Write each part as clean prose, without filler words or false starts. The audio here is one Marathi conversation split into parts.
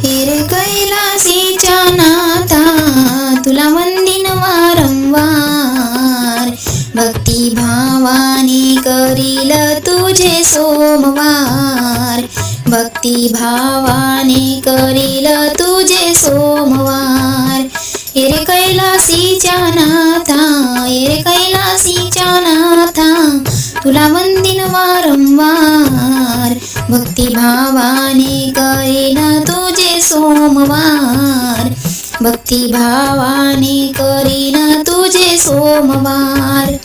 हे रे कैलासीच्या नाथा तुला वंदिन वारंवार, भक्ती भावाने करील तुझे सोमवार, भक्ती भावाने करील तुझे सोमवार। हे रे कैलासीच्या नाथा, हे रे कैलासीच्या नाथा तुला वंदिन वारंवार, भक्ती भावाने करील तुझे सोमवार, भक्ती भावाने करील तुझे सोमवार।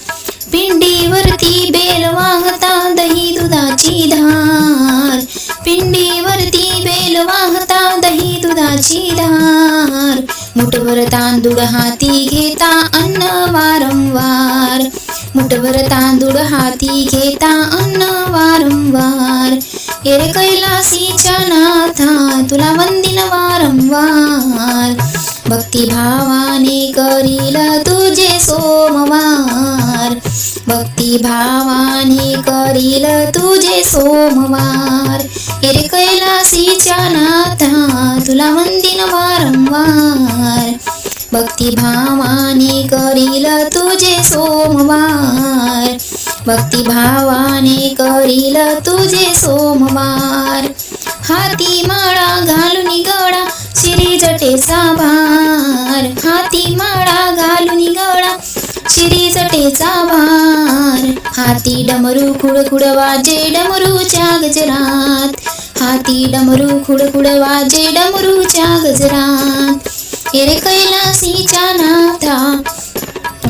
पिंडीवरती बेल वाहता दही दुधाची धार, पिंडीवरती बेल वाहता दही दुधाची धार, मुठभर तांदूळ हाती घेता अन्न वारंवार, मुठभर तांदूळ हाती घेता अन्न वारंवार। हे रे कैलासीच्या नाथा तुला वंदिन वारंवार, भक्ती भावाने करील तुझे सोमवार, भक्ती भावाने करील तुझे सोमवार। हे रे कैलासीच्या नाथा तुला वंदिन वारंवार, भक्ती भावाने करील तुझे सोमवार, भक्ती भावाने करील तुझे सोमवार। हाती माळा घालून गळा शिरी जटेचा भार, हाती माळा घालून गळा शिरी जटेचा भार, हाती डमरू खुडखुड वाजे डमरूच्या गजरात, हाती डमरू खुडखुड वाजे डमरूच्या गजरात। हे रे कैलासीच्या नाथा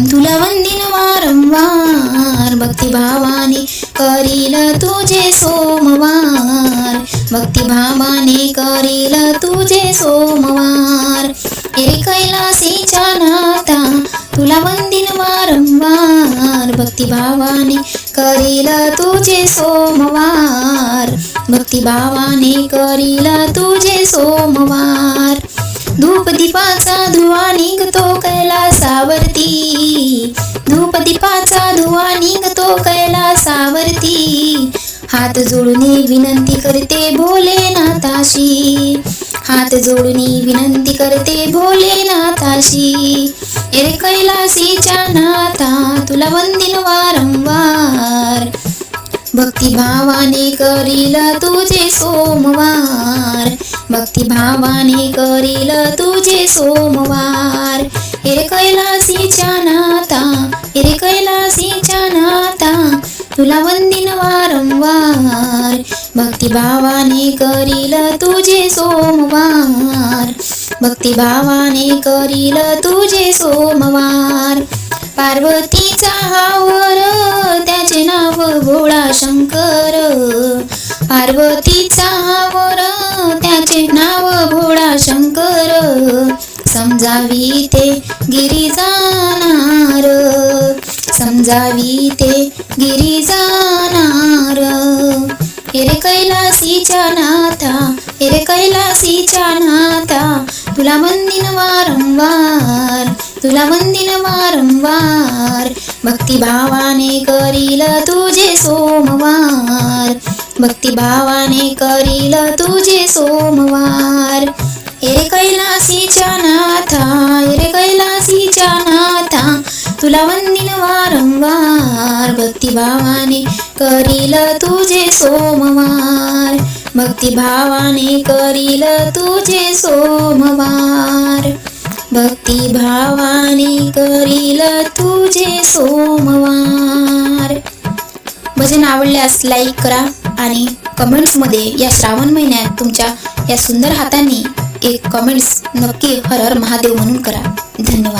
तुला वंदिन वारंवार, भक्ती भावाने करील तुझे सोमवार, भक्ती भावाने करील तुझे सोमवार। हे रे कैलासीच्या नाथा तुला वंदिन वारंवार, भक्ती भावाने करील तुझे सोमवार, भक्ती भावाने करील तुझे सोमवार। धूप दीपाचा धुवा निघतो कैलासावरती, धूप दीपाचा धुवा निघतो कैलासावरती, हात जोडून विनंती करते भोलेनाथाशी, हात जोडून विनंती करते भोलेनाथाशी। हे रे कैलासीच्या नाथा तुला वंदिन वारंवार, भक्ती भावाने करील तुझे सोमवार, भक्ती भावाने करील तुझे सोमवार। हे रे कैलासीच्या नाथा, हे रे कैलासीच्या नाथा तुला वंदिन वारंवार, भक्ती भावाने करील तुझे सोमवार, भक्ती भावाने करील तुझे सोमवार। पार्वतीचा हावर त्याचे नाव भोळा शंकर, पार्वतीचा हावर त्याचे नाव भोळा शंकर, समजावी ते गिरी जाणार, समजावी ते गिरी जाणार। हे रे कैलासीच्या नाथा, हे रे कैलासीच्या नाथा तुला वंदिन वारंवार, तुला वंदिन वारंवार, भक्ती भावाने करील तुझे सोमवार, भक्ती भावाने करील तुझे सोमवार। हे रे कैलासीच्या नाथा, हे रे कैलासीच्या नाथा तुला वंदिन वारंवार, भक्ती भावाने करील तुझे सोमवार, भक्ती भावाने करील तुझे सोमवार, भक्ती भावाने करील तुझे सोमवार। भजन आवडल्यास लाईक करा आणि कमेंट्समध्ये या श्रावण महिन्यात तुमच्या या सुंदर हाताने एक कमेंट्स नक्की हर हर महादेव म्हणून करा। धन्यवाद।